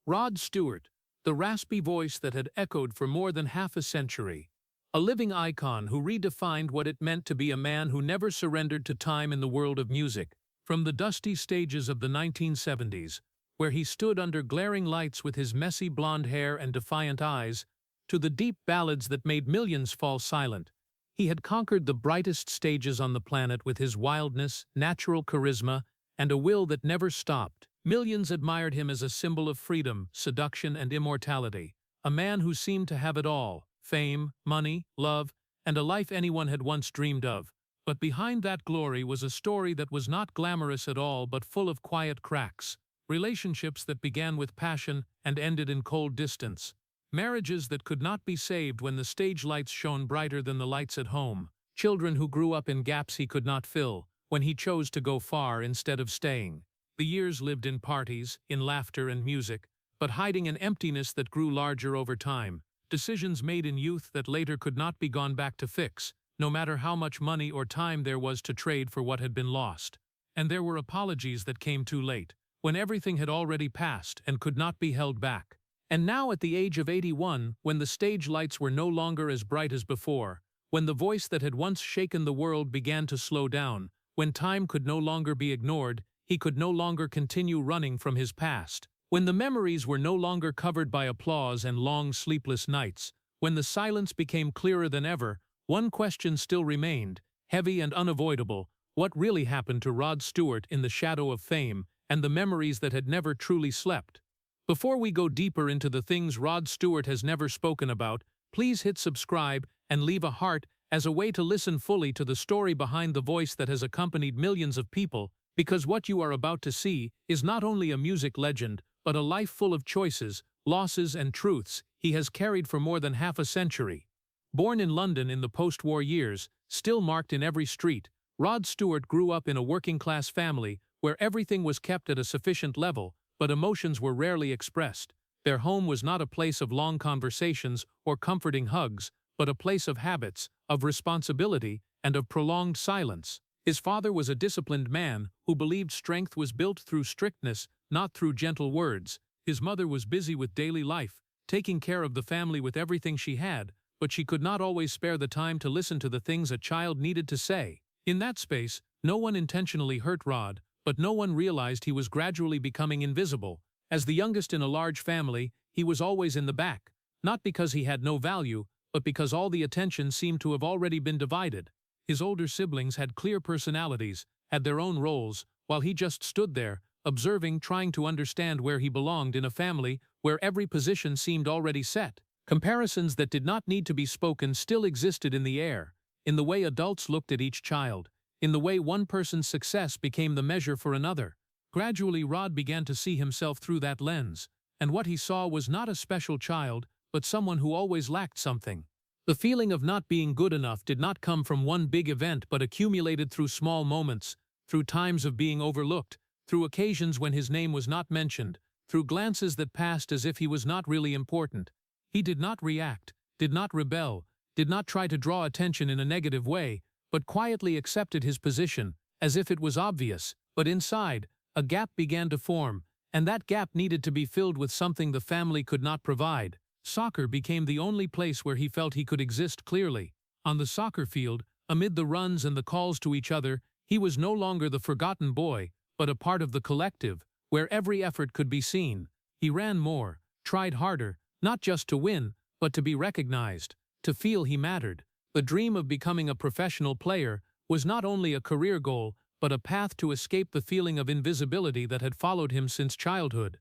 Rod Stewart, the raspy voice that had echoed for more than half a century. A living icon who redefined what it meant to be a man who never surrendered to time in the world of music. From the dusty stages of the 1970s, where he stood under glaring lights with his messy blonde hair and defiant eyes, to the deep ballads that made millions fall silent, he had conquered the brightest stages on the planet with his wildness, natural charisma, and a will that never stopped. Millions admired him as a symbol of freedom, seduction, and immortality, a man who seemed to have it all: fame, money, love, and a life anyone had once dreamed of. But behind that glory was a story that was not glamorous at all but full of quiet cracks, relationships that began with passion and ended in cold distance, marriages that could not be saved when the stage lights shone brighter than the lights at home, children who grew up in gaps he could not fill when he chose to go far instead of staying. The years lived in parties, in laughter and music, but hiding an emptiness that grew larger over time, decisions made in youth that later could not be gone back to fix, no matter how much money or time there was to trade for what had been lost. And there were apologies that came too late, when everything had already passed and could not be held back. And now at the age of 81, when the stage lights were no longer as bright as before, when the voice that had once shaken the world began to slow down, when time could no longer be ignored, he could no longer continue running from his past. When the memories were no longer covered by applause and long sleepless nights, when the silence became clearer than ever, one question still remained, heavy and unavoidable: what really happened to Rod Stewart in the shadow of fame and the memories that had never truly slept? Before we go deeper into the things Rod Stewart has never spoken about, please hit subscribe and leave a heart as a way to listen fully to the story behind the voice that has accompanied millions of people, because what you are about to see is not only a music legend, but a life full of choices, losses, and truths he has carried for more than half a century. Born in London in the post-war years, still marked in every street, Rod Stewart grew up in a working-class family where everything was kept at a sufficient level, but emotions were rarely expressed. Their home was not a place of long conversations or comforting hugs, but a place of habits, of responsibility, and of prolonged silence. His father was a disciplined man who believed strength was built through strictness, not through gentle words. His mother was busy with daily life, taking care of the family with everything she had, but she could not always spare the time to listen to the things a child needed to say. In that space, no one intentionally hurt Rod, but no one realized he was gradually becoming invisible. As the youngest in a large family, he was always in the back, not because he had no value, but because all the attention seemed to have already been divided. His older siblings had clear personalities, had their own roles, while he just stood there, observing, trying to understand where he belonged in a family where every position seemed already set. Comparisons that did not need to be spoken still existed in the air, in the way adults looked at each child, in the way one person's success became the measure for another. Gradually, Rod began to see himself through that lens, and what he saw was not a special child, but someone who always lacked something. The feeling of not being good enough did not come from one big event but accumulated through small moments, through times of being overlooked, through occasions when his name was not mentioned, through glances that passed as if he was not really important. He did not react, did not rebel, did not try to draw attention in a negative way, but quietly accepted his position, as if it was obvious. But inside, a gap began to form, and that gap needed to be filled with something the family could not provide. Soccer became the only place where he felt he could exist clearly. On the soccer field, amid the runs and the calls to each other, he was no longer the forgotten boy, but a part of the collective, where every effort could be seen. He ran more, tried harder, not just to win, but to be recognized, to feel he mattered. The dream of becoming a professional player was not only a career goal, but a path to escape the feeling of invisibility that had followed him since childhood.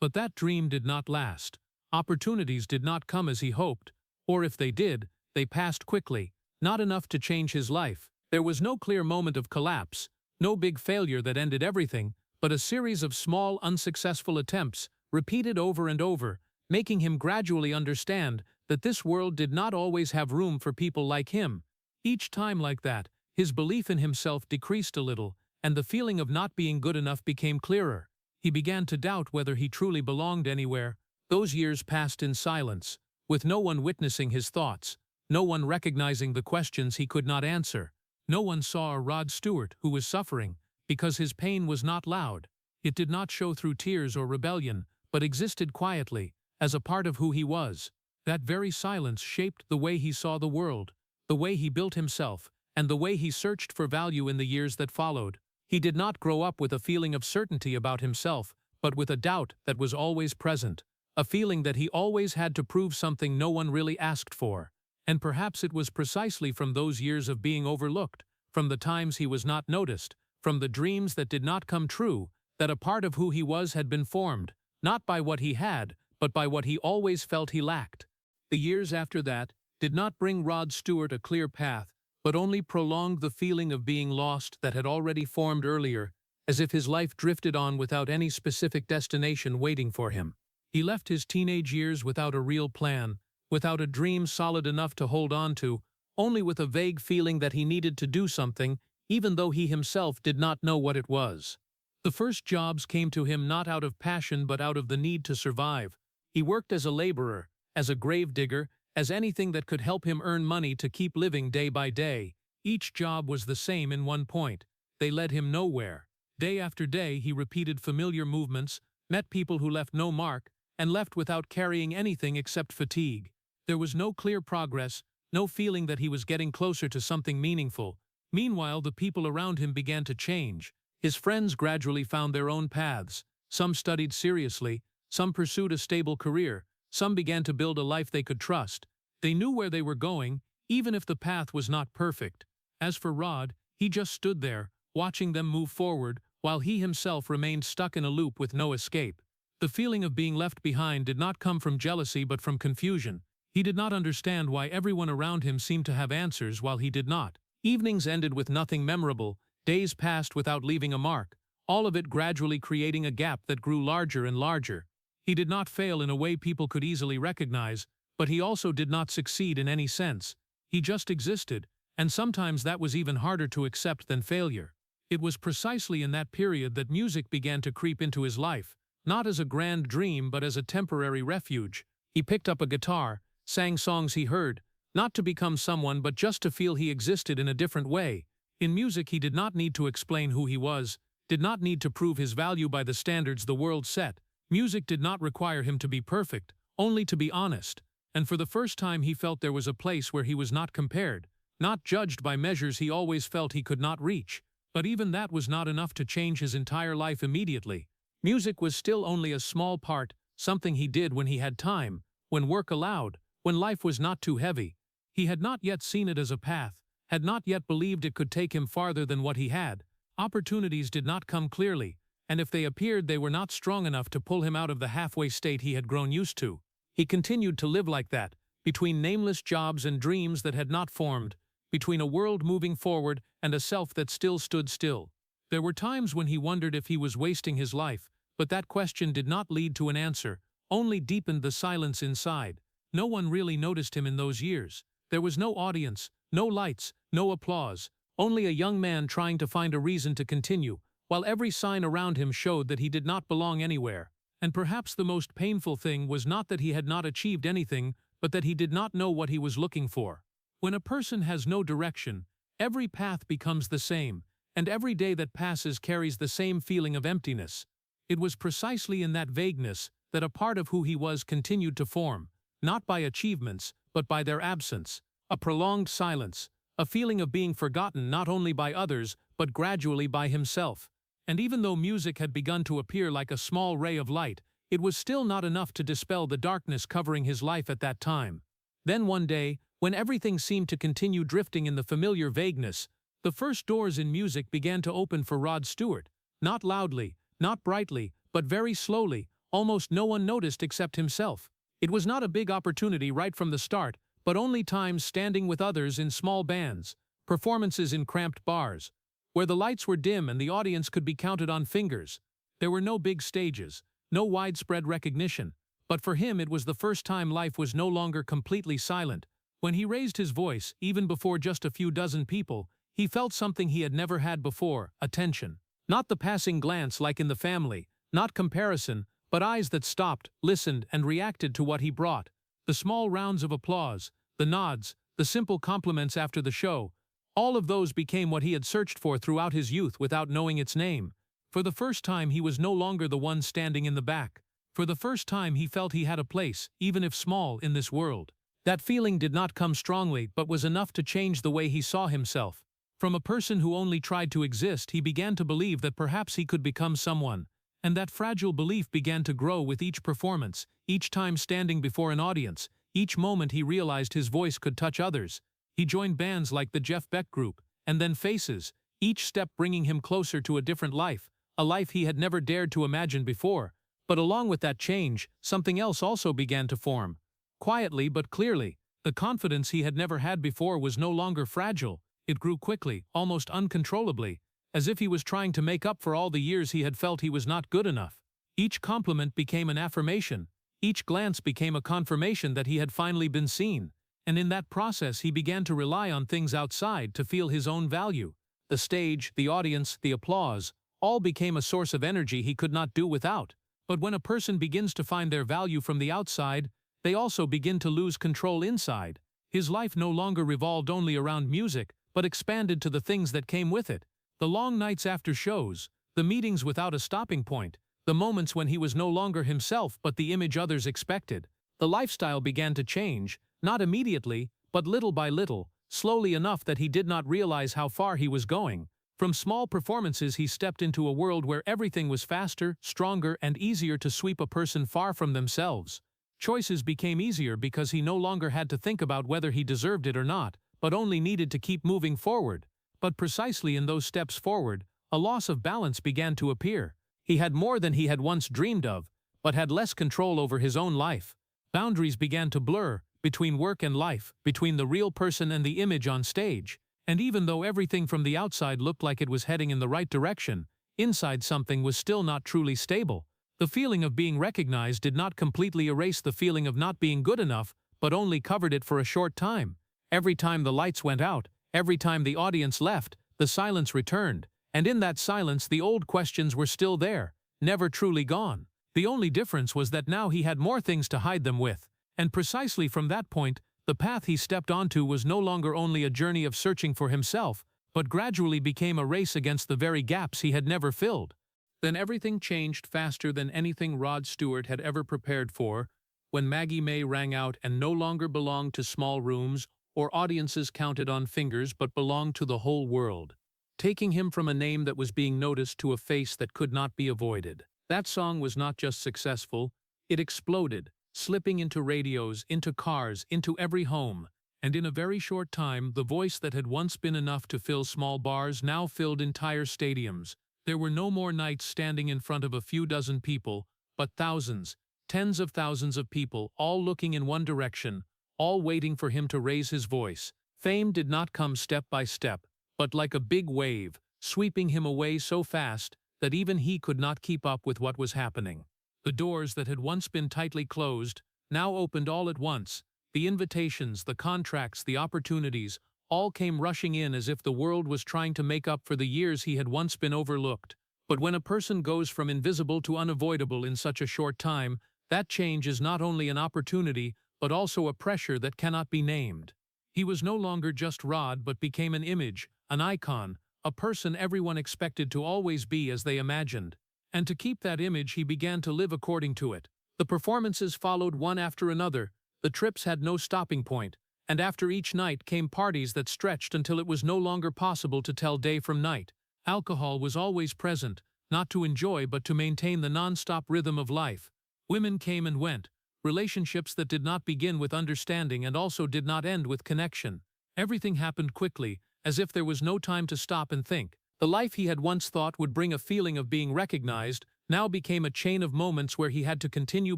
But that dream did not last. Opportunities did not come as he hoped, or if they did, they passed quickly, not enough to change his life. There was no clear moment of collapse, no big failure that ended everything, but a series of small, unsuccessful attempts, repeated over and over, making him gradually understand that this world did not always have room for people like him. Each time like that, his belief in himself decreased a little, and the feeling of not being good enough became clearer. He began to doubt whether he truly belonged anywhere. Those years passed in silence, with no one witnessing his thoughts, no one recognizing the questions he could not answer. No one saw a Rod Stewart who was suffering, because his pain was not loud. It did not show through tears or rebellion, but existed quietly, as a part of who he was. That very silence shaped the way he saw the world, the way he built himself, and the way he searched for value in the years that followed. He did not grow up with a feeling of certainty about himself, but with a doubt that was always present, a feeling that he always had to prove something no one really asked for. And perhaps it was precisely from those years of being overlooked, from the times he was not noticed, from the dreams that did not come true, that a part of who he was had been formed, not by what he had, but by what he always felt he lacked. The years after that did not bring Rod Stewart a clear path, but only prolonged the feeling of being lost that had already formed earlier, as if his life drifted on without any specific destination waiting for him. He left his teenage years without a real plan, without a dream solid enough to hold on to, only with a vague feeling that he needed to do something, even though he himself did not know what it was. The first jobs came to him not out of passion but out of the need to survive. He worked as a laborer, as a grave digger, as anything that could help him earn money to keep living day by day. Each job was the same in one point. They led him nowhere. Day after day he repeated familiar movements, met people who left no mark, and left without carrying anything except fatigue. There was no clear progress, no feeling that he was getting closer to something meaningful. Meanwhile, the people around him began to change. His friends gradually found their own paths. Some studied seriously, some pursued a stable career, some began to build a life they could trust. They knew where they were going, even if the path was not perfect. As for Rod, he just stood there, watching them move forward, while he himself remained stuck in a loop with no escape. The feeling of being left behind did not come from jealousy but from confusion. He did not understand why everyone around him seemed to have answers while he did not. Evenings ended with nothing memorable, days passed without leaving a mark, all of it gradually creating a gap that grew larger and larger. He did not fail in a way people could easily recognize, but he also did not succeed in any sense. He just existed, and sometimes that was even harder to accept than failure. It was precisely in that period that music began to creep into his life, not as a grand dream but as a temporary refuge. He picked up a guitar, sang songs he heard, not to become someone but just to feel he existed in a different way. In music he did not need to explain who he was, did not need to prove his value by the standards the world set. Music did not require him to be perfect, only to be honest. And for the first time he felt there was a place where he was not compared, not judged by measures he always felt he could not reach. But even that was not enough to change his entire life immediately. Music was still only a small part, something he did when he had time, when work allowed, when life was not too heavy. He had not yet seen it as a path, had not yet believed it could take him farther than what he had. Opportunities did not come clearly, and if they appeared they were not strong enough to pull him out of the halfway state he had grown used to. He continued to live like that, between nameless jobs and dreams that had not formed, between a world moving forward and a self that still stood still. There were times when he wondered if he was wasting his life, but that question did not lead to an answer, only deepened the silence inside. No one really noticed him in those years. There was no audience, no lights, no applause, only a young man trying to find a reason to continue, while every sign around him showed that he did not belong anywhere. And perhaps the most painful thing was not that he had not achieved anything, but that he did not know what he was looking for. When a person has no direction, every path becomes the same, and every day that passes carries the same feeling of emptiness. It was precisely in that vagueness that a part of who he was continued to form, not by achievements, but by their absence. A prolonged silence, a feeling of being forgotten not only by others, but gradually by himself. And even though music had begun to appear like a small ray of light, it was still not enough to dispel the darkness covering his life at that time. Then one day, when everything seemed to continue drifting in the familiar vagueness, the first doors in music began to open for Rod Stewart. Not loudly, not brightly, but very slowly, almost no one noticed except himself. It was not a big opportunity right from the start, but only times standing with others in small bands, performances in cramped bars, where the lights were dim and the audience could be counted on fingers. There were no big stages, no widespread recognition, but for him it was the first time life was no longer completely silent. When he raised his voice, even before just a few dozen people, he felt something he had never had before: attention. Not the passing glance like in The Family, not comparison, but eyes that stopped, listened, and reacted to what he brought. The small rounds of applause, the nods, the simple compliments after the show, all of those became what he had searched for throughout his youth without knowing its name. For the first time he was no longer the one standing in the back. For the first time he felt he had a place, even if small, in this world. That feeling did not come strongly but was enough to change the way he saw himself. From a person who only tried to exist, he began to believe that perhaps he could become someone. And that fragile belief began to grow with each performance, each time standing before an audience, each moment he realized his voice could touch others. He joined bands like the Jeff Beck Group, and then Faces, each step bringing him closer to a different life, a life he had never dared to imagine before. But along with that change, something else also began to form. Quietly but clearly, the confidence he had never had before was no longer fragile. It grew quickly, almost uncontrollably, as if he was trying to make up for all the years he had felt he was not good enough. Each compliment became an affirmation. Each glance became a confirmation that he had finally been seen. And in that process he began to rely on things outside to feel his own value. The stage, the audience, the applause, all became a source of energy he could not do without. But when a person begins to find their value from the outside, they also begin to lose control inside. His life no longer revolved only around music, but expanded to the things that came with it. The long nights after shows, the meetings without a stopping point, the moments when he was no longer himself but the image others expected. The lifestyle began to change, not immediately, but little by little, slowly enough that he did not realize how far he was going. From small performances he stepped into a world where everything was faster, stronger, and easier to sweep a person far from themselves. Choices became easier because he no longer had to think about whether he deserved it or not, but only needed to keep moving forward. But precisely in those steps forward, a loss of balance began to appear. He had more than he had once dreamed of, but had less control over his own life. Boundaries began to blur, between work and life, between the real person and the image on stage. And even though everything from the outside looked like it was heading in the right direction, inside something was still not truly stable. The feeling of being recognized did not completely erase the feeling of not being good enough, but only covered it for a short time. Every time the lights went out, every time the audience left, the silence returned. And in that silence the old questions were still there, never truly gone. The only difference was that now he had more things to hide them with. And precisely from that point, the path he stepped onto was no longer only a journey of searching for himself, but gradually became a race against the very gaps he had never filled. Then everything changed faster than anything Rod Stewart had ever prepared for, when Maggie May rang out and no longer belonged to small rooms or audiences counted on fingers but belonged to the whole world, taking him from a name that was being noticed to a face that could not be avoided. That song was not just successful, it exploded, slipping into radios, into cars, into every home. And in a very short time, the voice that had once been enough to fill small bars now filled entire stadiums. There were no more nights standing in front of a few dozen people, but thousands, tens of thousands of people, all looking in one direction, all waiting for him to raise his voice. Fame did not come step by step, but like a big wave, sweeping him away so fast that even he could not keep up with what was happening. The doors that had once been tightly closed now opened all at once. The invitations, the contracts, the opportunities, all came rushing in as if the world was trying to make up for the years he had once been overlooked. But when a person goes from invisible to unavoidable in such a short time, that change is not only an opportunity, but also a pressure that cannot be named. He was no longer just Rod but became an image, an icon, a person everyone expected to always be as they imagined. And to keep that image he began to live according to it. The performances followed one after another, the trips had no stopping point, and after each night came parties that stretched until it was no longer possible to tell day from night. Alcohol was always present, not to enjoy but to maintain the non-stop rhythm of life. Women came and went, relationships that did not begin with understanding and also did not end with connection. Everything happened quickly, as if there was no time to stop and think. The life he had once thought would bring a feeling of being recognized now became a chain of moments where he had to continue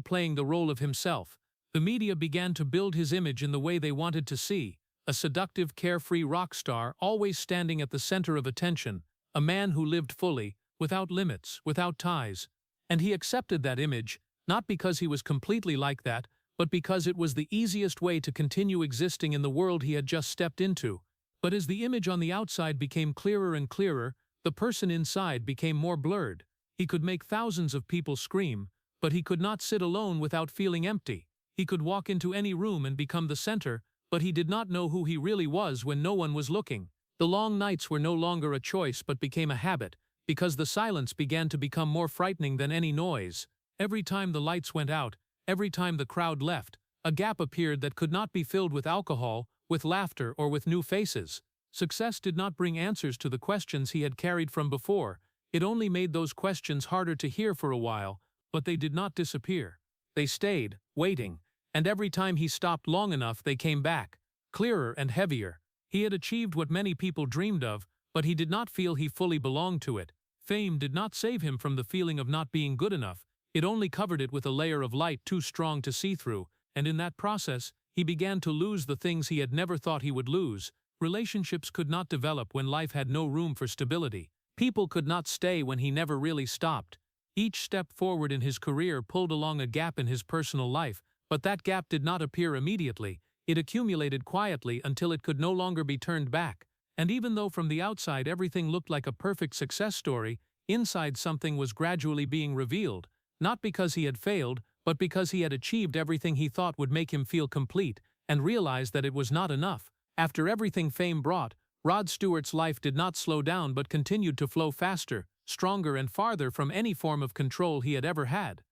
playing the role of himself. The media began to build his image in the way they wanted to see, a seductive, carefree rock star always standing at the center of attention, a man who lived fully, without limits, without ties. And he accepted that image, not because he was completely like that, but because it was the easiest way to continue existing in the world he had just stepped into. But as the image on the outside became clearer and clearer, the person inside became more blurred. He could make thousands of people scream, but he could not sit alone without feeling empty. He could walk into any room and become the center, but he did not know who he really was when no one was looking. The long nights were no longer a choice but became a habit, because the silence began to become more frightening than any noise. Every time the lights went out, every time the crowd left, a gap appeared that could not be filled with alcohol, with laughter, or with new faces. Success did not bring answers to the questions he had carried from before. It only made those questions harder to hear for a while, but they did not disappear. They stayed, waiting, and every time he stopped long enough they came back, clearer and heavier. He had achieved what many people dreamed of, but he did not feel he fully belonged to it. Fame did not save him from the feeling of not being good enough. It only covered it with a layer of light too strong to see through, and in that process, he began to lose the things he had never thought he would lose. Relationships could not develop when life had no room for stability. People could not stay when he never really stopped. Each step forward in his career pulled along a gap in his personal life, but that gap did not appear immediately. It accumulated quietly until it could no longer be turned back. And even though from the outside everything looked like a perfect success story, inside something was gradually being revealed, not because he had failed, but because he had achieved everything he thought would make him feel complete, and realized that it was not enough. After everything fame brought, Rod Stewart's life did not slow down but continued to flow faster, stronger, and farther from any form of control he had ever had.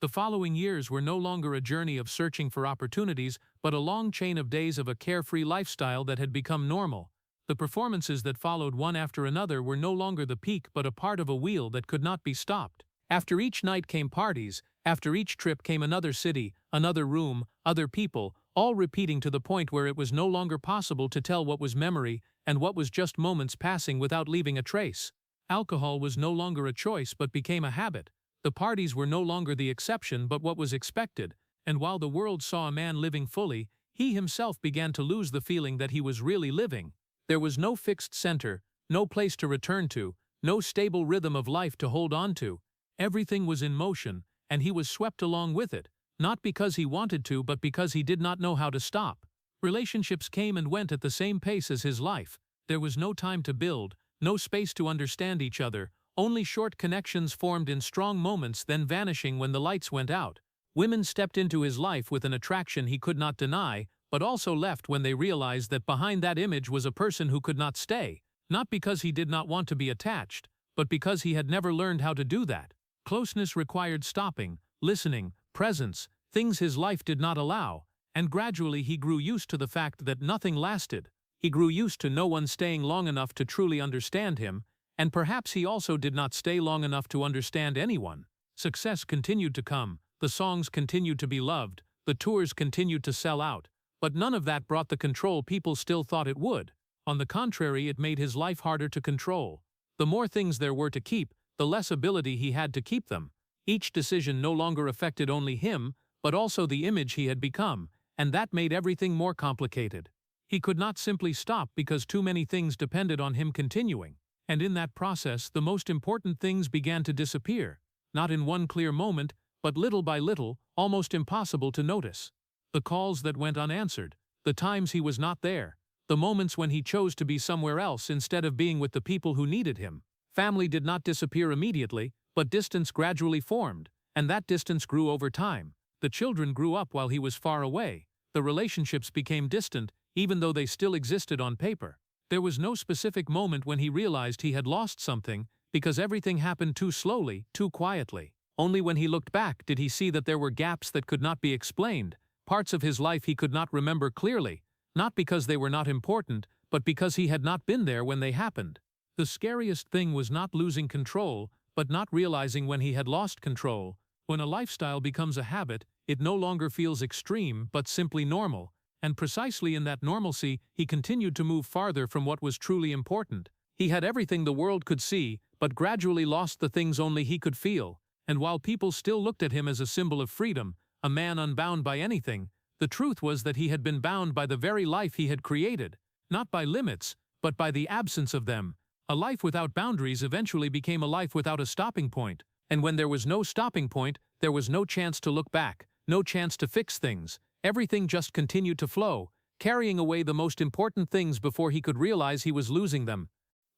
The following years were no longer a journey of searching for opportunities, but a long chain of days of a carefree lifestyle that had become normal. The performances that followed one after another were no longer the peak but a part of a wheel that could not be stopped. After each night came parties, after each trip came another city, another room, other people, all repeating to the point where it was no longer possible to tell what was memory and what was just moments passing without leaving a trace. Alcohol was no longer a choice but became a habit. The parties were no longer the exception but what was expected, and while the world saw a man living fully, he himself began to lose the feeling that he was really living. There was no fixed center, no place to return to, no stable rhythm of life to hold on to. Everything was in motion, and he was swept along with it, not because he wanted to but because he did not know how to stop. Relationships came and went at the same pace as his life. There was no time to build, no space to understand each other, only short connections formed in strong moments then vanishing when the lights went out. Women stepped into his life with an attraction he could not deny, but also left when they realized that behind that image was a person who could not stay, not because he did not want to be attached, but because he had never learned how to do that. Closeness required stopping, listening, presence, things his life did not allow, and gradually he grew used to the fact that nothing lasted. He grew used to no one staying long enough to truly understand him, and perhaps he also did not stay long enough to understand anyone. Success continued to come, the songs continued to be loved, the tours continued to sell out, but none of that brought the control people still thought it would. On the contrary, it made his life harder to control. The more things there were to keep, the less ability he had to keep them. Each decision no longer affected only him, but also the image he had become, and that made everything more complicated. He could not simply stop because too many things depended on him continuing, and in that process the most important things began to disappear, not in one clear moment, but little by little, almost impossible to notice. The calls that went unanswered, the times he was not there, the moments when he chose to be somewhere else instead of being with the people who needed him. Family did not disappear immediately, but distance gradually formed, and that distance grew over time. The children grew up while he was far away. The relationships became distant, even though they still existed on paper. There was no specific moment when he realized he had lost something, because everything happened too slowly, too quietly. Only when he looked back did he see that there were gaps that could not be explained, parts of his life he could not remember clearly, not because they were not important, but because he had not been there when they happened. The scariest thing was not losing control, but not realizing when he had lost control. When a lifestyle becomes a habit, it no longer feels extreme but simply normal, and precisely in that normalcy he continued to move farther from what was truly important. He had everything the world could see, but gradually lost the things only he could feel, and while people still looked at him as a symbol of freedom, a man unbound by anything, the truth was that he had been bound by the very life he had created, not by limits, but by the absence of them. A life without boundaries eventually became a life without a stopping point, and when there was no stopping point, there was no chance to look back, no chance to fix things. Everything just continued to flow, carrying away the most important things before he could realize he was losing them.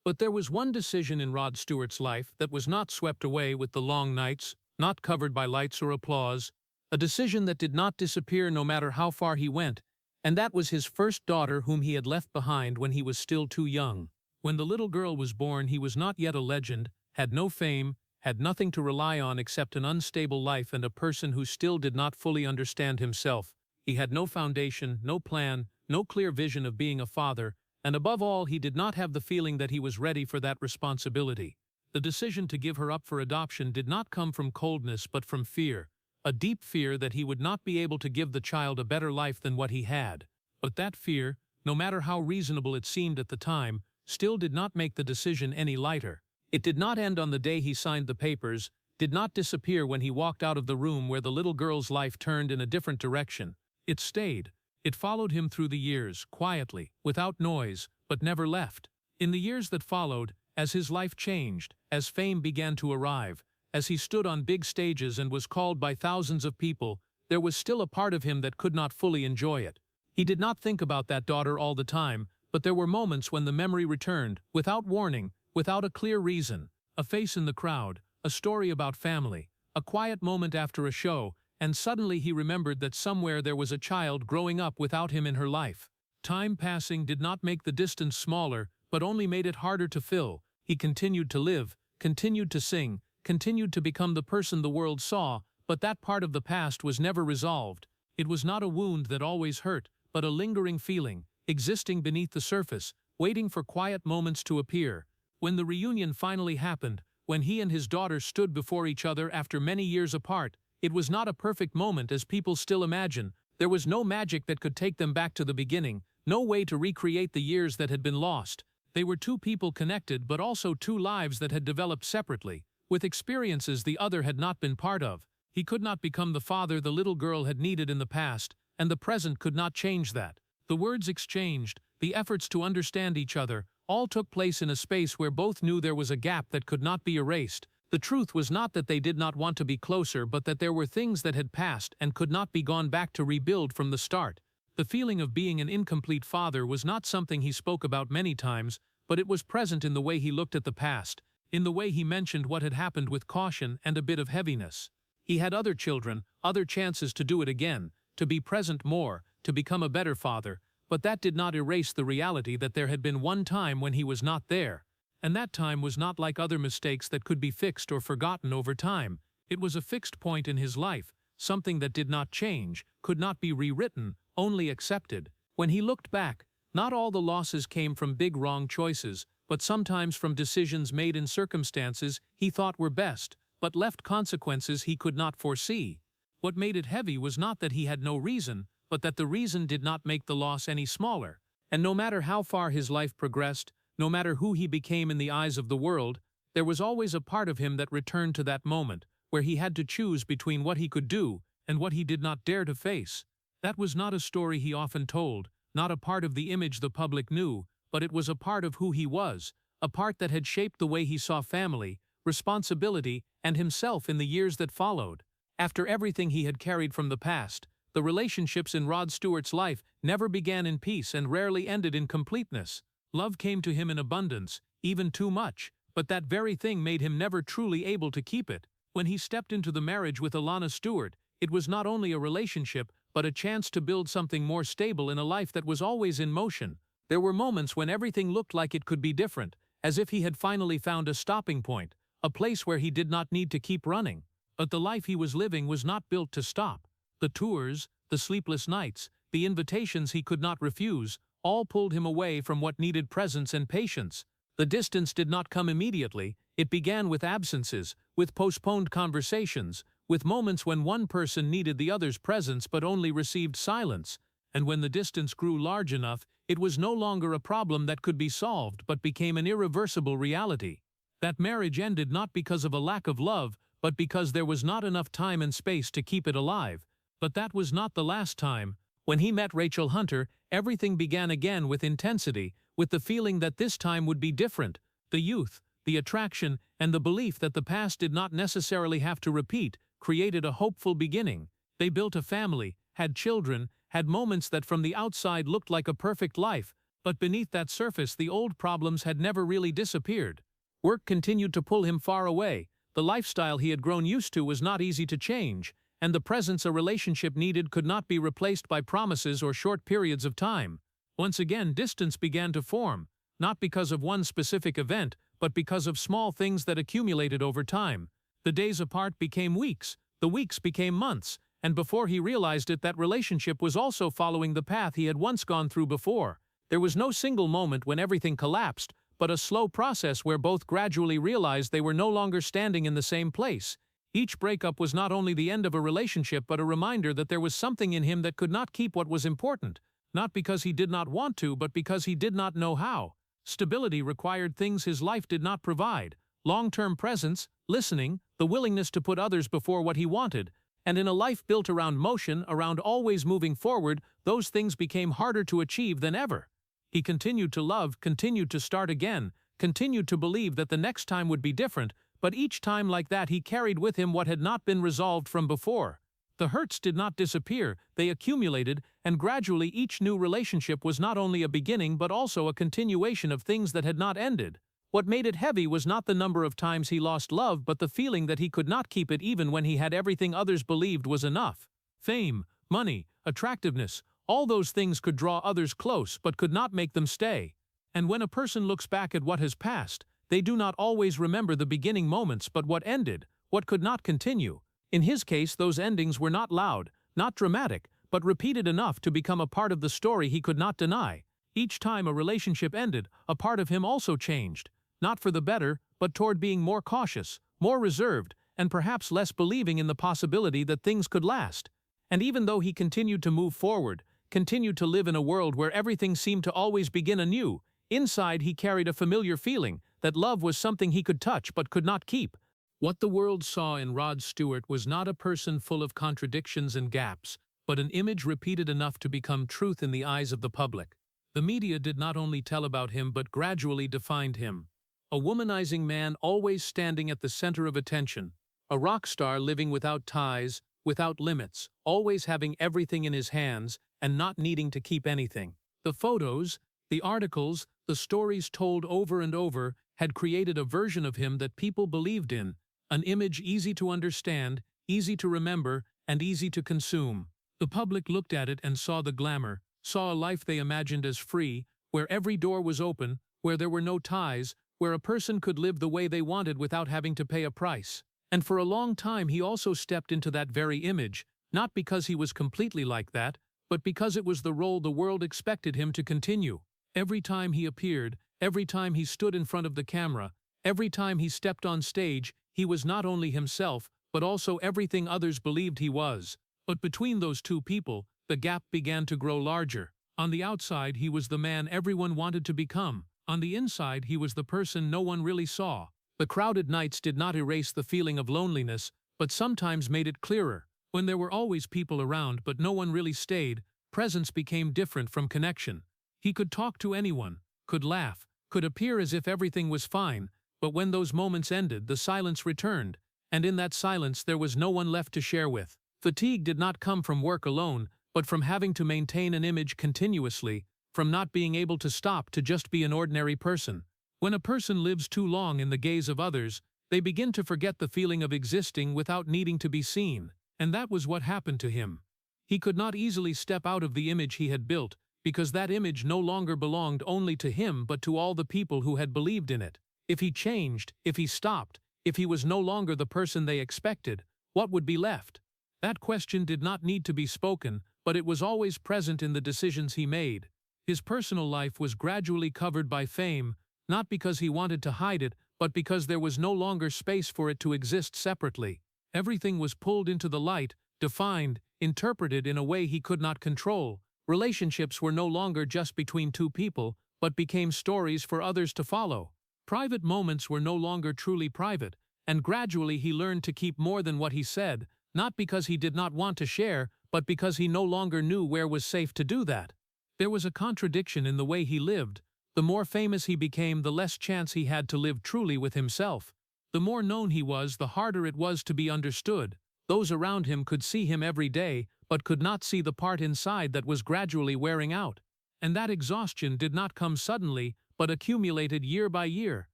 But there was one decision in Rod Stewart's life that was not swept away with the long nights, not covered by lights or applause, a decision that did not disappear no matter how far he went, and that was his first daughter whom he had left behind when he was still too young. When the little girl was born, he was not yet a legend, had no fame, had nothing to rely on except an unstable life and a person who still did not fully understand himself. He had no foundation, no plan, no clear vision of being a father, and above all, he did not have the feeling that he was ready for that responsibility. The decision to give her up for adoption did not come from coldness but from fear, a deep fear that he would not be able to give the child a better life than what he had. But that fear, no matter how reasonable it seemed at the time, still did not make the decision any lighter. It did not end on the day he signed the papers, did not disappear when he walked out of the room where the little girl's life turned in a different direction. It stayed. It followed him through the years, quietly, without noise, but never left. In the years that followed, as his life changed, as fame began to arrive, as he stood on big stages and was called by thousands of people, there was still a part of him that could not fully enjoy it. He did not think about that daughter all the time, but there were moments when the memory returned, without warning, without a clear reason. A face in the crowd, a story about family, a quiet moment after a show, and suddenly he remembered that somewhere there was a child growing up without him in her life. Time passing did not make the distance smaller, but only made it harder to fill. He continued to live, continued to sing, continued to become the person the world saw, but that part of the past was never resolved. It was not a wound that always hurt, but a lingering feeling, existing beneath the surface, waiting for quiet moments to appear. When the reunion finally happened, when he and his daughter stood before each other after many years apart, it was not a perfect moment as people still imagine. There was no magic that could take them back to the beginning, no way to recreate the years that had been lost. They were two people connected but also two lives that had developed separately, with experiences the other had not been part of. He could not become the father the little girl had needed in the past, and the present could not change that. The words exchanged, the efforts to understand each other, all took place in a space where both knew there was a gap that could not be erased. The truth was not that they did not want to be closer, but that there were things that had passed and could not be gone back to rebuild from the start. The feeling of being an incomplete father was not something he spoke about many times, but it was present in the way he looked at the past, in the way he mentioned what had happened with caution and a bit of heaviness. He had other children, other chances to do it again, to be present more, to become a better father, but that did not erase the reality that there had been one time when he was not there. And that time was not like other mistakes that could be fixed or forgotten over time. It was a fixed point in his life, something that did not change, could not be rewritten, only accepted. When he looked back, not all the losses came from big wrong choices, but sometimes from decisions made in circumstances he thought were best, but left consequences he could not foresee. What made it heavy was not that he had no reason, but that the reason did not make the loss any smaller. And no matter how far his life progressed, no matter who he became in the eyes of the world, there was always a part of him that returned to that moment, where he had to choose between what he could do and what he did not dare to face. That was not a story he often told, not a part of the image the public knew, but it was a part of who he was, a part that had shaped the way he saw family, responsibility, and himself in the years that followed. After everything he had carried from the past, the relationships in Rod Stewart's life never began in peace and rarely ended in completeness. Love came to him in abundance, even too much, but that very thing made him never truly able to keep it. When he stepped into the marriage with Rod Stewart, it was not only a relationship, but a chance to build something more stable in a life that was always in motion. There were moments when everything looked like it could be different, as if he had finally found a stopping point, a place where he did not need to keep running. But the life he was living was not built to stop. The tours, the sleepless nights, the invitations he could not refuse, all pulled him away from what needed presence and patience. The distance did not come immediately. It began with absences, with postponed conversations, with moments when one person needed the other's presence but only received silence. And when the distance grew large enough, it was no longer a problem that could be solved but became an irreversible reality. That marriage ended not because of a lack of love, but because there was not enough time and space to keep it alive. But that was not the last time. When he met Rachel Hunter, everything began again with intensity, with the feeling that this time would be different. The youth, the attraction, and the belief that the past did not necessarily have to repeat created a hopeful beginning. They built a family, had children, had moments that from the outside looked like a perfect life, but beneath that surface the old problems had never really disappeared. Work continued to pull him far away. The lifestyle he had grown used to was not easy to change, and the presence a relationship needed could not be replaced by promises or short periods of time. Once again, distance began to form, not because of one specific event, but because of small things that accumulated over time. The days apart became weeks, the weeks became months, and before he realized it, that relationship was also following the path he had once gone through before. There was no single moment when everything collapsed, but a slow process where both gradually realized they were no longer standing in the same place. Each breakup was not only the end of a relationship but a reminder that there was something in him that could not keep what was important, not because he did not want to but because he did not know how. Stability required things his life did not provide: long-term presence, listening, the willingness to put others before what he wanted. And in a life built around motion, around always moving forward, those things became harder to achieve than ever. He continued to love, continued to start again, continued to believe that the next time would be different, but each time like that he carried with him what had not been resolved from before. The hurts did not disappear, they accumulated, and gradually each new relationship was not only a beginning but also a continuation of things that had not ended. What made it heavy was not the number of times he lost love but the feeling that he could not keep it even when he had everything others believed was enough. Fame, money, attractiveness, all those things could draw others close but could not make them stay. And when a person looks back at what has passed, they do not always remember the beginning moments but what ended, what could not continue. In his case, those endings were not loud, not dramatic, but repeated enough to become a part of the story he could not deny. Each time a relationship ended, a part of him also changed. Not for the better, but toward being more cautious, more reserved, and perhaps less believing in the possibility that things could last. And even though he continued to move forward, continued to live in a world where everything seemed to always begin anew, inside he carried a familiar feeling that love was something he could touch but could not keep. What the world saw in Rod Stewart was not a person full of contradictions and gaps, but an image repeated enough to become truth in the eyes of the public. The media did not only tell about him but gradually defined him. A womanizing man always standing at the center of attention. A rock star living without ties, without limits, always having everything in his hands and not needing to keep anything. The photos, the articles, the stories told over and over had created a version of him that people believed in, an image easy to understand, easy to remember, and easy to consume. The public looked at it and saw the glamour, saw a life they imagined as free, where every door was open, where there were no ties, where a person could live the way they wanted without having to pay a price. And for a long time he also stepped into that very image, not because he was completely like that, but because it was the role the world expected him to continue. Every time he appeared, every time he stood in front of the camera, every time he stepped on stage, he was not only himself, but also everything others believed he was. But between those two people, the gap began to grow larger. On the outside, he was the man everyone wanted to become. On the inside, he was the person no one really saw. The crowded nights did not erase the feeling of loneliness, but sometimes made it clearer. When there were always people around but no one really stayed, presence became different from connection. He could talk to anyone, could laugh, could appear as if everything was fine, but when those moments ended, the silence returned, and in that silence there was no one left to share with. Fatigue did not come from work alone, but from having to maintain an image continuously, from not being able to stop to just be an ordinary person. When a person lives too long in the gaze of others, they begin to forget the feeling of existing without needing to be seen, and that was what happened to him. He could not easily step out of the image he had built, because that image no longer belonged only to him but to all the people who had believed in it. If he changed, if he stopped, if he was no longer the person they expected, what would be left? That question did not need to be spoken, but it was always present in the decisions he made. His personal life was gradually covered by fame, not because he wanted to hide it, but because there was no longer space for it to exist separately. Everything was pulled into the light, defined, interpreted in a way he could not control. Relationships were no longer just between two people, but became stories for others to follow. Private moments were no longer truly private, and gradually he learned to keep more than what he said, not because he did not want to share, but because he no longer knew where was safe to do that. There was a contradiction in the way he lived. The more famous he became, the less chance he had to live truly with himself. The more known he was, the harder it was to be understood. Those around him could see him every day, but could not see the part inside that was gradually wearing out. And that exhaustion did not come suddenly, but accumulated year by year.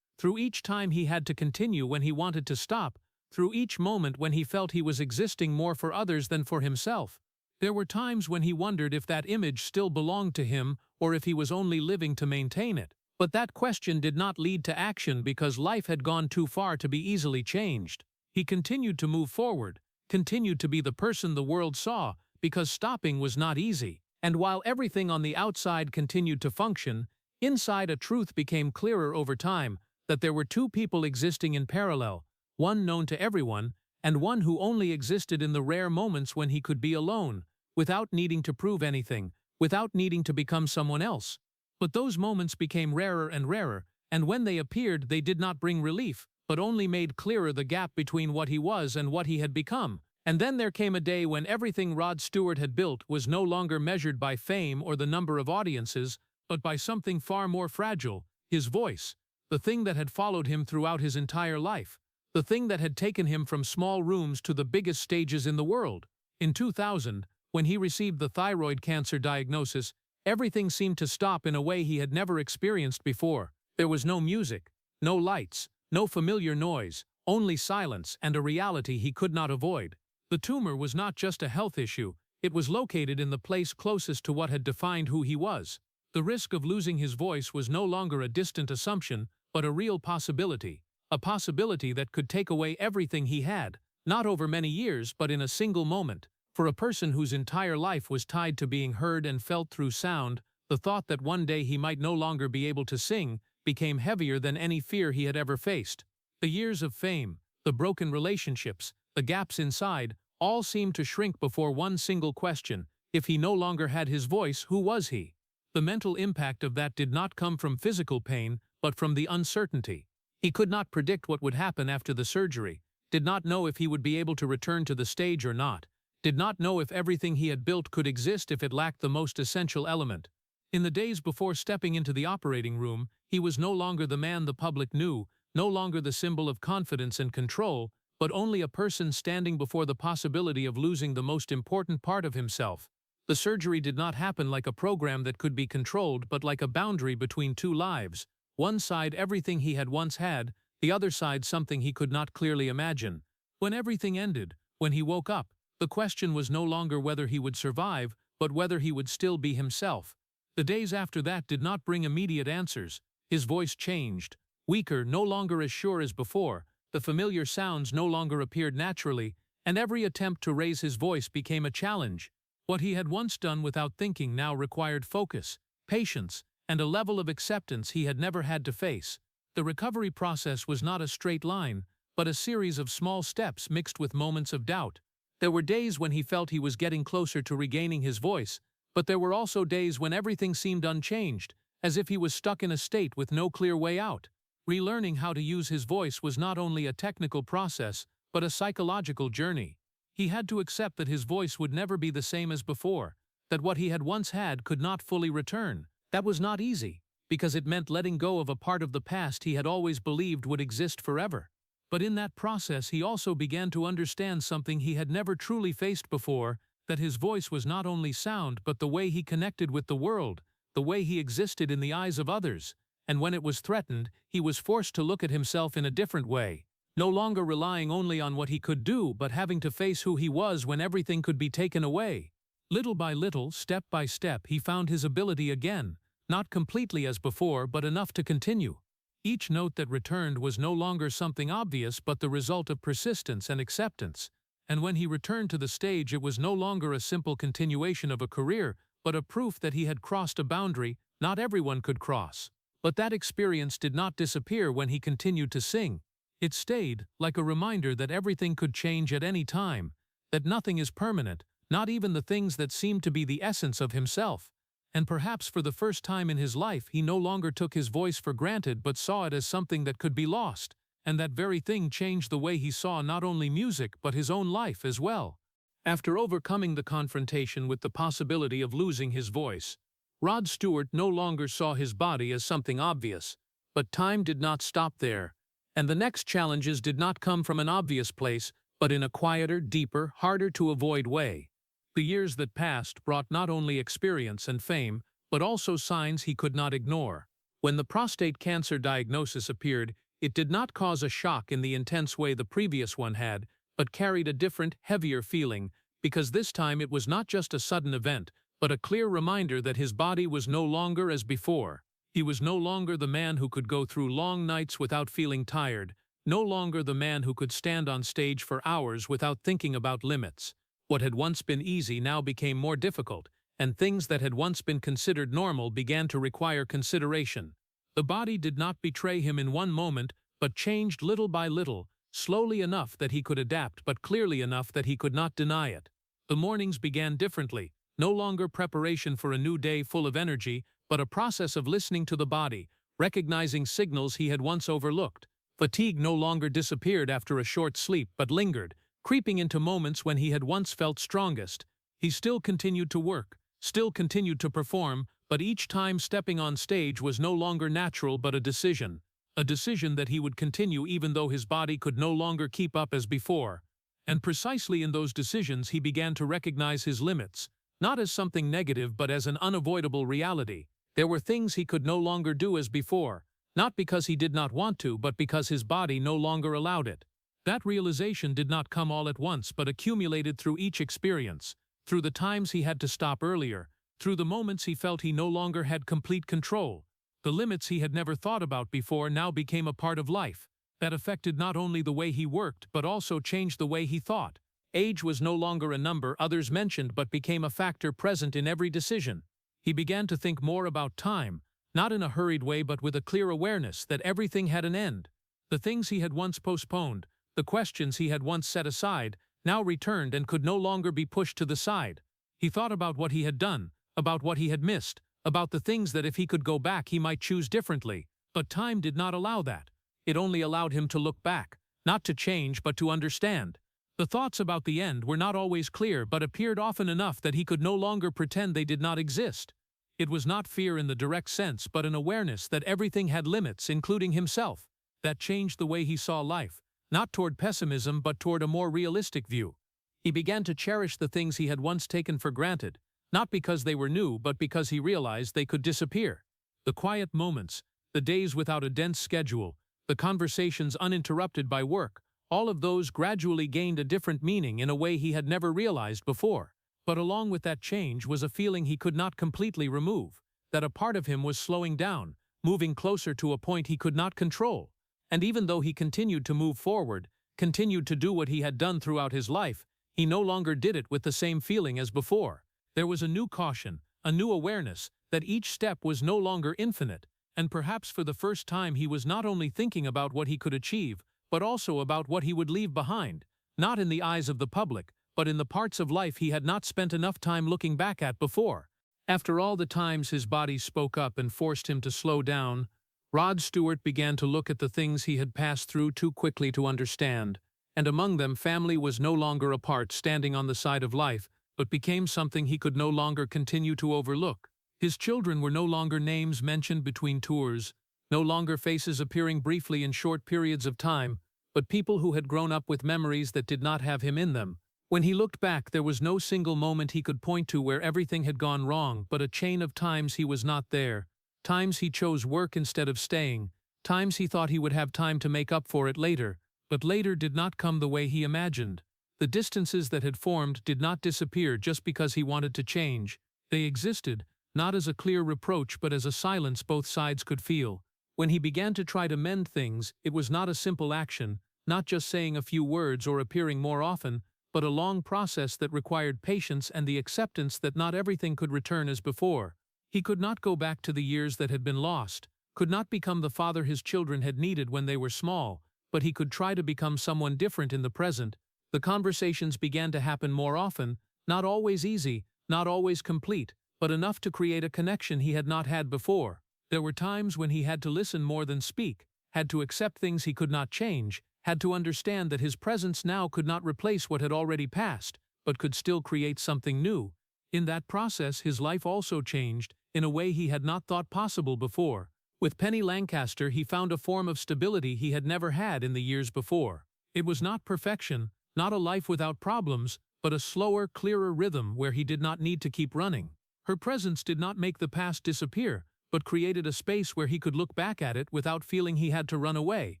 Through each time he had to continue when he wanted to stop, through each moment when he felt he was existing more for others than for himself. There were times when he wondered if that image still belonged to him, or if he was only living to maintain it. But that question did not lead to action because life had gone too far to be easily changed. He continued to move forward, continued to be the person the world saw, because stopping was not easy. And while everything on the outside continued to function, inside a truth became clearer over time, that there were two people existing in parallel, one known to everyone, and one who only existed in the rare moments when he could be alone, without needing to prove anything, without needing to become someone else. But those moments became rarer and rarer, and when they appeared they did not bring relief, but only made clearer the gap between what he was and what he had become. And then there came a day when everything Rod Stewart had built was no longer measured by fame or the number of audiences, but by something far more fragile, his voice, the thing that had followed him throughout his entire life, the thing that had taken him from small rooms to the biggest stages in the world. In 2000, when he received the thyroid cancer diagnosis, everything seemed to stop in a way he had never experienced before. There was no music, no lights, no familiar noise, only silence and a reality he could not avoid. The tumor was not just a health issue, it was located in the place closest to what had defined who he was. The risk of losing his voice was no longer a distant assumption, but a real possibility. A possibility that could take away everything he had, not over many years but in a single moment. For a person whose entire life was tied to being heard and felt through sound, the thought that one day he might no longer be able to sing became heavier than any fear he had ever faced. The years of fame, the broken relationships, the gaps inside, all seemed to shrink before one single question: if he no longer had his voice, who was he? The mental impact of that did not come from physical pain, but from the uncertainty. He could not predict what would happen after the surgery, did not know if he would be able to return to the stage or not, did not know if everything he had built could exist if it lacked the most essential element. In the days before stepping into the operating room, he was no longer the man the public knew, no longer the symbol of confidence and control, but only a person standing before the possibility of losing the most important part of himself. The surgery did not happen like a program that could be controlled, but like a boundary between two lives. One side everything he had once had, the other side something he could not clearly imagine. When everything ended, when he woke up, the question was no longer whether he would survive, but whether he would still be himself. The days after that did not bring immediate answers. His voice changed, weaker, no longer as sure as before. The familiar sounds no longer appeared naturally, and every attempt to raise his voice became a challenge. What he had once done without thinking now required focus, patience, and a level of acceptance he had never had to face. The recovery process was not a straight line, but a series of small steps mixed with moments of doubt. There were days when he felt he was getting closer to regaining his voice, but there were also days when everything seemed unchanged, as if he was stuck in a state with no clear way out. Relearning how to use his voice was not only a technical process, but a psychological journey. He had to accept that his voice would never be the same as before, that what he had once had could not fully return. That was not easy, because it meant letting go of a part of the past he had always believed would exist forever. But in that process he also began to understand something he had never truly faced before, that his voice was not only sound but the way he connected with the world, the way he existed in the eyes of others. And when it was threatened, he was forced to look at himself in a different way, no longer relying only on what he could do but having to face who he was when everything could be taken away. Little by little, step by step, he found his ability again, not completely as before but enough to continue. Each note that returned was no longer something obvious but the result of persistence and acceptance. And when he returned to the stage, it was no longer a simple continuation of a career, but a proof that he had crossed a boundary not everyone could cross. But that experience did not disappear when he continued to sing. It stayed, like a reminder that everything could change at any time, that nothing is permanent, not even the things that seemed to be the essence of himself. And perhaps for the first time in his life he no longer took his voice for granted but saw it as something that could be lost, and that very thing changed the way he saw not only music but his own life as well. After overcoming the confrontation with the possibility of losing his voice, Rod Stewart no longer saw his body as something obvious. But time did not stop there, and the next challenges did not come from an obvious place, but in a quieter, deeper, harder-to-avoid way. The years that passed brought not only experience and fame, but also signs he could not ignore. When the prostate cancer diagnosis appeared, it did not cause a shock in the intense way the previous one had, but carried a different, heavier feeling, because this time it was not just a sudden event, but a clear reminder that his body was no longer as before. He was no longer the man who could go through long nights without feeling tired, no longer the man who could stand on stage for hours without thinking about limits. What had once been easy now became more difficult, and things that had once been considered normal began to require consideration. The body did not betray him in one moment, but changed little by little, slowly enough that he could adapt but clearly enough that he could not deny it. The mornings began differently, no longer preparation for a new day full of energy, but a process of listening to the body, recognizing signals he had once overlooked. Fatigue no longer disappeared after a short sleep but lingered, creeping into moments when he had once felt strongest. He still continued to work, still continued to perform, but each time stepping on stage was no longer natural but a decision that he would continue even though his body could no longer keep up as before. And precisely in those decisions he began to recognize his limits, not as something negative but as an unavoidable reality. There were things he could no longer do as before, not because he did not want to but because his body no longer allowed it. That realization did not come all at once but accumulated through each experience, through the times he had to stop earlier, through the moments he felt he no longer had complete control. The limits he had never thought about before now became a part of life. That affected not only the way he worked but also changed the way he thought. Age was no longer a number others mentioned but became a factor present in every decision. He began to think more about time, not in a hurried way but with a clear awareness that everything had an end. The things he had once postponed, the questions he had once set aside, now returned and could no longer be pushed to the side. He thought about what he had done, about what he had missed, about the things that if he could go back he might choose differently. But time did not allow that. It only allowed him to look back, not to change but to understand. The thoughts about the end were not always clear but appeared often enough that he could no longer pretend they did not exist. It was not fear in the direct sense but an awareness that everything had limits, including himself. That changed the way he saw life, not toward pessimism but toward a more realistic view. He began to cherish the things he had once taken for granted, not because they were new but because he realized they could disappear. The quiet moments, the days without a dense schedule, the conversations uninterrupted by work, all of those gradually gained a different meaning in a way he had never realized before. But along with that change was a feeling he could not completely remove, that a part of him was slowing down, moving closer to a point he could not control. And even though he continued to move forward, continued to do what he had done throughout his life, he no longer did it with the same feeling as before. There was a new caution, a new awareness, that each step was no longer infinite, and perhaps for the first time he was not only thinking about what he could achieve, but also about what he would leave behind, not in the eyes of the public, but in the parts of life he had not spent enough time looking back at before. After all the times his body spoke up and forced him to slow down, Rod Stewart began to look at the things he had passed through too quickly to understand, and among them family was no longer a part standing on the side of life, but became something he could no longer continue to overlook. His children were no longer names mentioned between tours, no longer faces appearing briefly in short periods of time, but people who had grown up with memories that did not have him in them. When he looked back, there was no single moment he could point to where everything had gone wrong, but a chain of times he was not there, times he chose work instead of staying, times he thought he would have time to make up for it later, but later did not come the way he imagined. The distances that had formed did not disappear just because he wanted to change. They existed, not as a clear reproach but as a silence both sides could feel. When he began to try to mend things, it was not a simple action, not just saying a few words or appearing more often, but a long process that required patience and the acceptance that not everything could return as before. He could not go back to the years that had been lost, could not become the father his children had needed when they were small, but he could try to become someone different in the present. The conversations began to happen more often, not always easy, not always complete, but enough to create a connection he had not had before. There were times when he had to listen more than speak, had to accept things he could not change, had to understand that his presence now could not replace what had already passed, but could still create something new. In that process his life also changed, in a way he had not thought possible before. With Penny Lancaster he found a form of stability he had never had in the years before. It was not perfection, not a life without problems, but a slower, clearer rhythm where he did not need to keep running. Her presence did not make the past disappear, but created a space where he could look back at it without feeling he had to run away.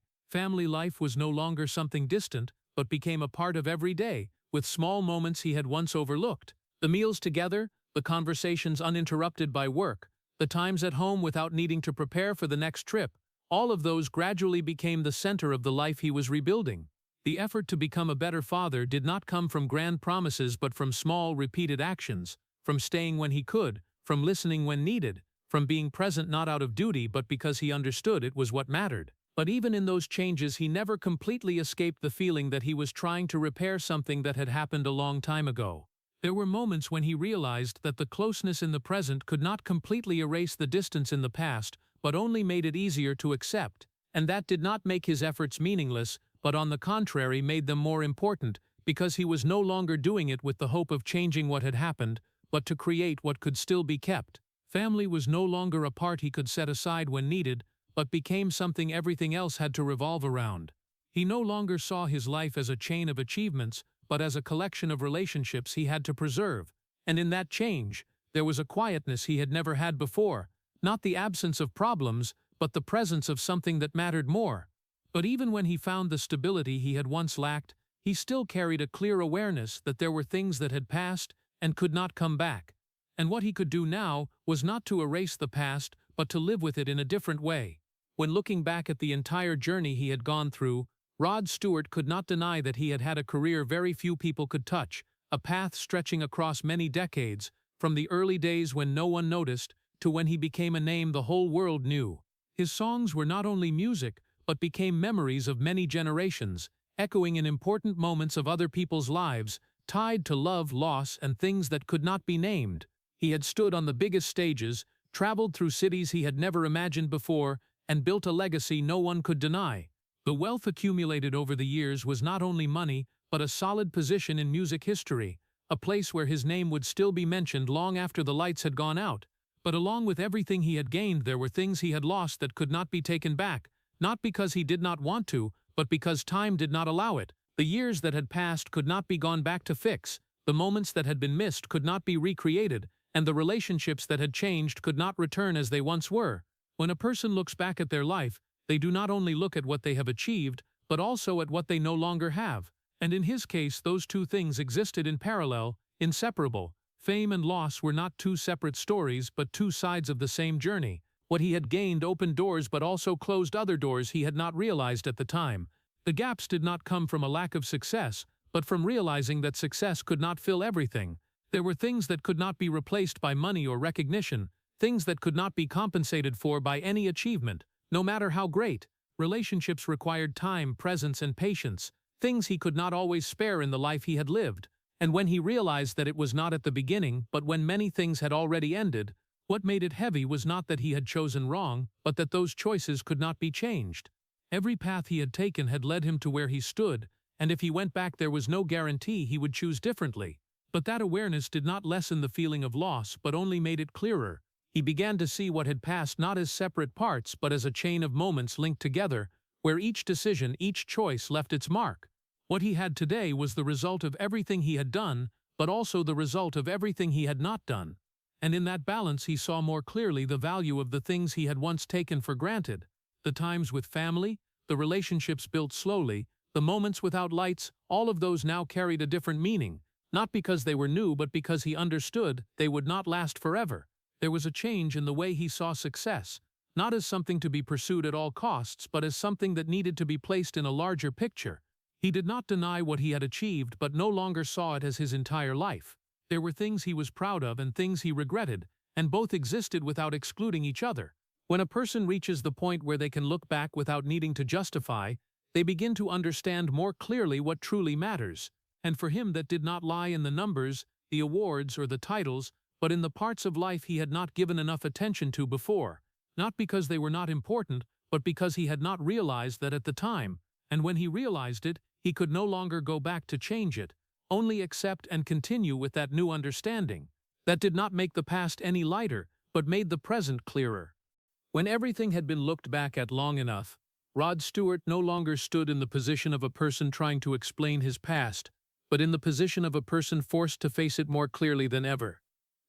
Family life was no longer something distant, but became a part of every day, with small moments he had once overlooked. The meals together, the conversations uninterrupted by work, the times at home without needing to prepare for the next trip, All of those gradually became the center of the life he was rebuilding. The effort to become a better father did not come from grand promises but from small, repeated actions, from staying when he could, from listening when needed, from being present not out of duty but because he understood it was what mattered. But even in those changes he never completely escaped the feeling that he was trying to repair something that had happened a long time ago. There were moments when he realized that the closeness in the present could not completely erase the distance in the past, but only made it easier to accept, and that did not make his efforts meaningless, but on the contrary made them more important, because he was no longer doing it with the hope of changing what had happened, but to create what could still be kept. Family was no longer a part he could set aside when needed, but became something everything else had to revolve around. He no longer saw his life as a chain of achievements, but as a collection of relationships he had to preserve, and in that change, there was a quietness he had never had before, not the absence of problems, but the presence of something that mattered more. But even when he found the stability he had once lacked, he still carried a clear awareness that there were things that had passed and could not come back. And what he could do now was not to erase the past, but to live with it in a different way. When looking back at the entire journey he had gone through, Rod Stewart could not deny that he had had a career very few people could touch, a path stretching across many decades, from the early days when no one noticed, to when he became a name the whole world knew. His songs were not only music, but became memories of many generations, echoing in important moments of other people's lives, tied to love, loss, and things that could not be named. He had stood on the biggest stages, traveled through cities he had never imagined before, and built a legacy no one could deny. The wealth accumulated over the years was not only money, but a solid position in music history, a place where his name would still be mentioned long after the lights had gone out. But along with everything he had gained, there were things he had lost that could not be taken back, not because he did not want to, but because time did not allow it. The years that had passed could not be gone back to fix, the moments that had been missed could not be recreated, and the relationships that had changed could not return as they once were. When a person looks back at their life, they do not only look at what they have achieved, but also at what they no longer have. And in his case, those two things existed in parallel, inseparable. Fame and loss were not two separate stories, but two sides of the same journey. What he had gained opened doors but also closed other doors he had not realized at the time. The gaps did not come from a lack of success, but from realizing that success could not fill everything. There were things that could not be replaced by money or recognition, things that could not be compensated for by any achievement, no matter how great. Relationships required time, presence, and patience, things he could not always spare in the life he had lived. And when he realized that it was not at the beginning, but when many things had already ended, what made it heavy was not that he had chosen wrong, but that those choices could not be changed. Every path he had taken had led him to where he stood, and if he went back there was no guarantee he would choose differently. But that awareness did not lessen the feeling of loss, but only made it clearer. He began to see what had passed not as separate parts but as a chain of moments linked together, where each decision, each choice left its mark. What he had today was the result of everything he had done, but also the result of everything he had not done. And in that balance he saw more clearly the value of the things he had once taken for granted. The times with family, the relationships built slowly, the moments without lights, all of those now carried a different meaning, not because they were new but because he understood they would not last forever. There was a change in the way he saw success, not as something to be pursued at all costs but as something that needed to be placed in a larger picture. He did not deny what he had achieved but no longer saw it as his entire life. There were things he was proud of and things he regretted, and both existed without excluding each other. When a person reaches the point where they can look back without needing to justify, they begin to understand more clearly what truly matters. And for him that did not lie in the numbers, the awards, or the titles, but in the parts of life he had not given enough attention to before, not because they were not important, but because he had not realized that at the time, and when he realized it, he could no longer go back to change it, only accept and continue with that new understanding. That did not make the past any lighter, but made the present clearer. When everything had been looked back at long enough, Rod Stewart no longer stood in the position of a person trying to explain his past, but in the position of a person forced to face it more clearly than ever.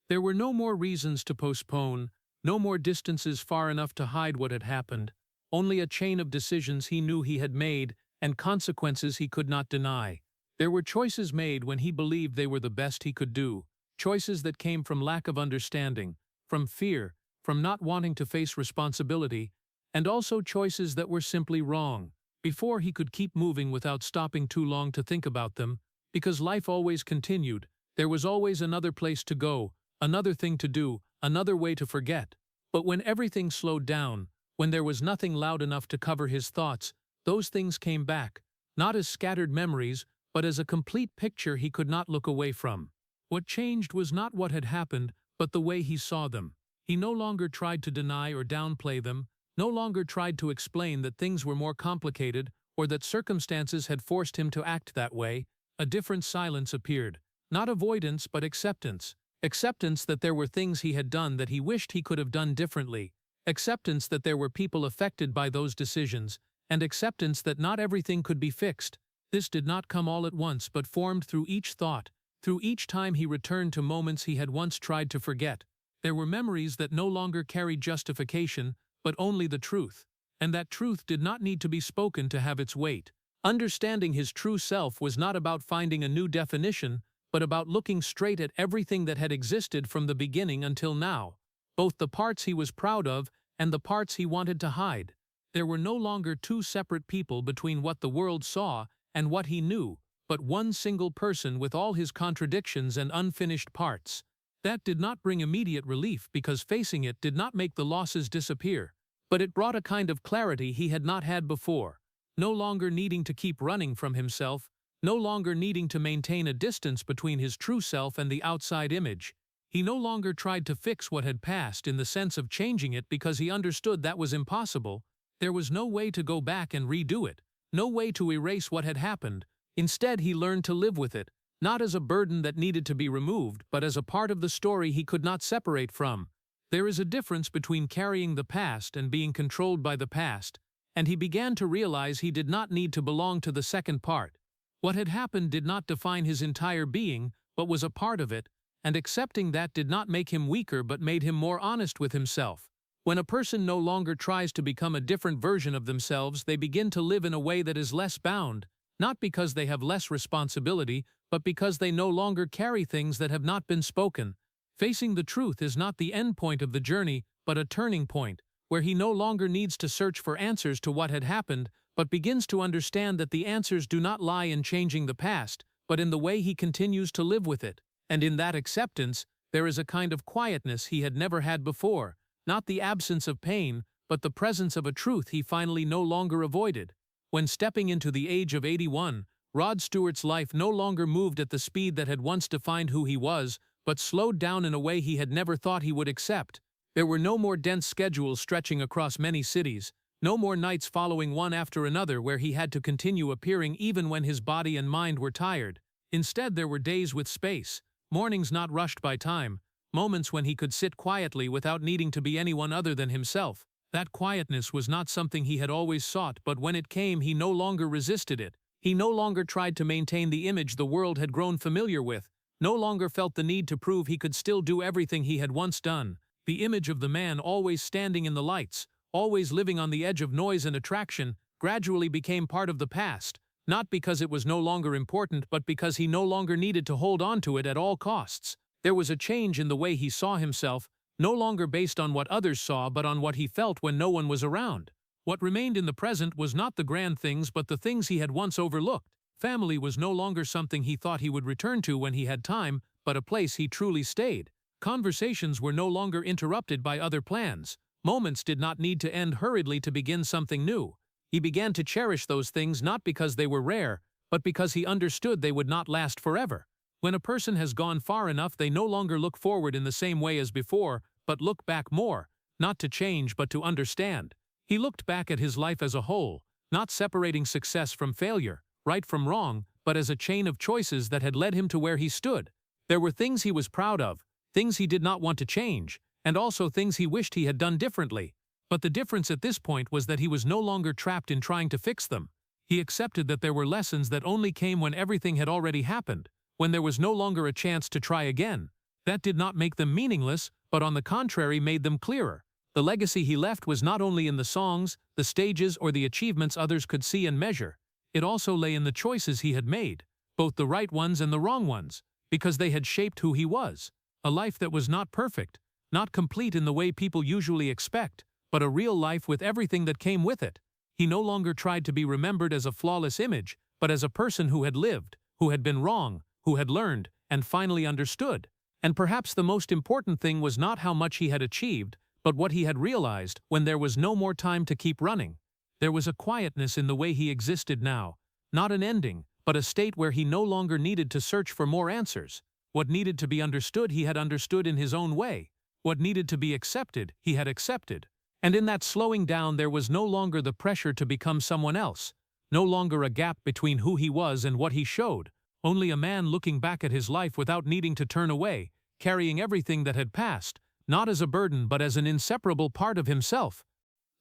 There were no more reasons to postpone, no more distances far enough to hide what had happened, only a chain of decisions he knew he had made and consequences he could not deny. There were choices made when he believed they were the best he could do, choices that came from lack of understanding, from fear, from not wanting to face responsibility, and also choices that were simply wrong. Before he could keep moving without stopping too long to think about them, because life always continued, there was always another place to go, another thing to do, another way to forget. But when everything slowed down, when there was nothing loud enough to cover his thoughts, those things came back, not as scattered memories, but as a complete picture he could not look away from. What changed was not what had happened, but the way he saw them. He no longer tried to deny or downplay them, no longer tried to explain that things were more complicated or that circumstances had forced him to act that way. A different silence appeared. Not avoidance, but acceptance. Acceptance that there were things he had done that he wished he could have done differently. Acceptance that there were people affected by those decisions, and acceptance that not everything could be fixed. This did not come all at once but formed through each thought, through each time he returned to moments he had once tried to forget. There were memories that no longer carried justification, but only the truth, and that truth did not need to be spoken to have its weight. Understanding his true self was not about finding a new definition, but about looking straight at everything that had existed from the beginning until now, both the parts he was proud of and the parts he wanted to hide. There were no longer two separate people between what the world saw and what he knew, but one single person with all his contradictions and unfinished parts. That did not bring immediate relief because facing it did not make the losses disappear, but it brought a kind of clarity he had not had before, no longer needing to keep running from himself, no longer needing to maintain a distance between his true self and the outside image. He no longer tried to fix what had passed in the sense of changing it because he understood that was impossible. There was no way to go back and redo it, no way to erase what had happened. Instead, he learned to live with it, not as a burden that needed to be removed, but as a part of the story he could not separate from. There is a difference between carrying the past and being controlled by the past, and he began to realize he did not need to belong to the second part. What had happened did not define his entire being, but was a part of it, and accepting that did not make him weaker but made him more honest with himself. When a person no longer tries to become a different version of themselves, they begin to live in a way that is less bound, not because they have less responsibility, but because they no longer carry things that have not been spoken. Facing the truth is not the end point of the journey, but a turning point, where he no longer needs to search for answers to what had happened, but begins to understand that the answers do not lie in changing the past, but in the way he continues to live with it. And in that acceptance, there is a kind of quietness he had never had before, not the absence of pain, but the presence of a truth he finally no longer avoided. When stepping into the age of 81, Rod Stewart's life no longer moved at the speed that had once defined who he was, but slowed down in a way he had never thought he would accept. There were no more dense schedules stretching across many cities, no more nights following one after another where he had to continue appearing even when his body and mind were tired. Instead, there were days with space, mornings not rushed by time, moments when he could sit quietly without needing to be anyone other than himself. That quietness was not something he had always sought, but when it came, he no longer resisted it. He no longer tried to maintain the image the world had grown familiar with, no longer felt the need to prove he could still do everything he had once done. The image of the man always standing in the lights, always living on the edge of noise and attraction, gradually became part of the past, not because it was no longer important, but because he no longer needed to hold on to it at all costs. There was a change in the way he saw himself, no longer based on what others saw but on what he felt when no one was around. What remained in the present was not the grand things but the things he had once overlooked. Family was no longer something he thought he would return to when he had time, but a place he truly stayed. Conversations were no longer interrupted by other plans. Moments did not need to end hurriedly to begin something new. He began to cherish those things not because they were rare, but because he understood they would not last forever. When a person has gone far enough, they no longer look forward in the same way as before, but look back more, not to change but to understand. He looked back at his life as a whole, not separating success from failure, right from wrong, but as a chain of choices that had led him to where he stood. There were things he was proud of, things he did not want to change, and also things he wished he had done differently. But the difference at this point was that he was no longer trapped in trying to fix them. He accepted that there were lessons that only came when everything had already happened, when there was no longer a chance to try again. That did not make them meaningless, but on the contrary made them clearer. The legacy he left was not only in the songs, the stages, or the achievements others could see and measure. It also lay in the choices he had made, both the right ones and the wrong ones, because they had shaped who he was. A life that was not perfect, not complete in the way people usually expect, but a real life with everything that came with it. He no longer tried to be remembered as a flawless image, but as a person who had lived, who had been wrong, who had learned, and finally understood. And perhaps the most important thing was not how much he had achieved, but what he had realized when there was no more time to keep running. There was a quietness in the way he existed now, not an ending, but a state where he no longer needed to search for more answers. What needed to be understood he had understood in his own way. What needed to be accepted he had accepted. And in that slowing down there was no longer the pressure to become someone else, no longer a gap between who he was and what he showed, only a man looking back at his life without needing to turn away, carrying everything that had passed, not as a burden but as an inseparable part of himself.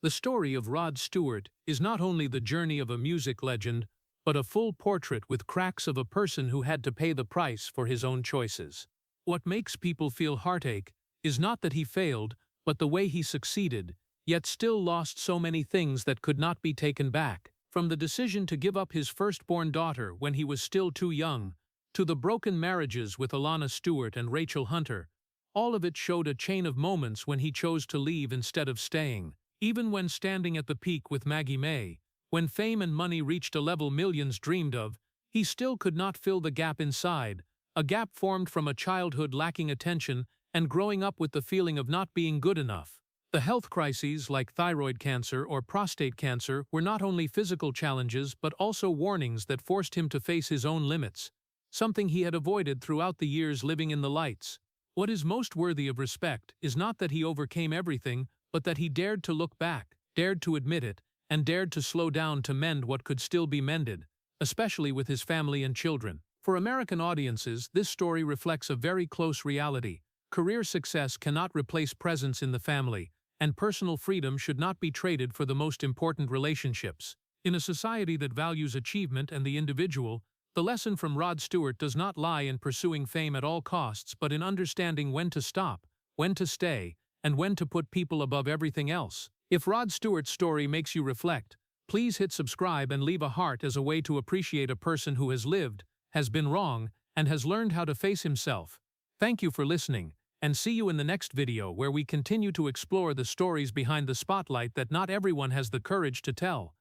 The story of Rod Stewart is not only the journey of a music legend, but a full portrait with cracks of a person who had to pay the price for his own choices. What makes people feel heartache is not that he failed, but the way he succeeded, yet still lost so many things that could not be taken back. From the decision to give up his firstborn daughter when he was still too young, to the broken marriages with Alana Stewart and Rachel Hunter, all of it showed a chain of moments when he chose to leave instead of staying. Even when standing at the peak with Maggie May, when fame and money reached a level millions dreamed of, he still could not fill the gap inside, a gap formed from a childhood lacking attention and growing up with the feeling of not being good enough. The health crises like thyroid cancer or prostate cancer were not only physical challenges but also warnings that forced him to face his own limits, something he had avoided throughout the years living in the lights. What is most worthy of respect is not that he overcame everything, but that he dared to look back, dared to admit it, and dared to slow down to mend what could still be mended, especially with his family and children. For American audiences, this story reflects a very close reality. Career success cannot replace presence in the family, and personal freedom should not be traded for the most important relationships. In a society that values achievement and the individual, the lesson from Rod Stewart does not lie in pursuing fame at all costs but in understanding when to stop, when to stay, and when to put people above everything else. If Rod Stewart's story makes you reflect, please hit subscribe and leave a heart as a way to appreciate a person who has lived, has been wrong, and has learned how to face himself. Thank you for listening, and see you in the next video where we continue to explore the stories behind the spotlight that not everyone has the courage to tell.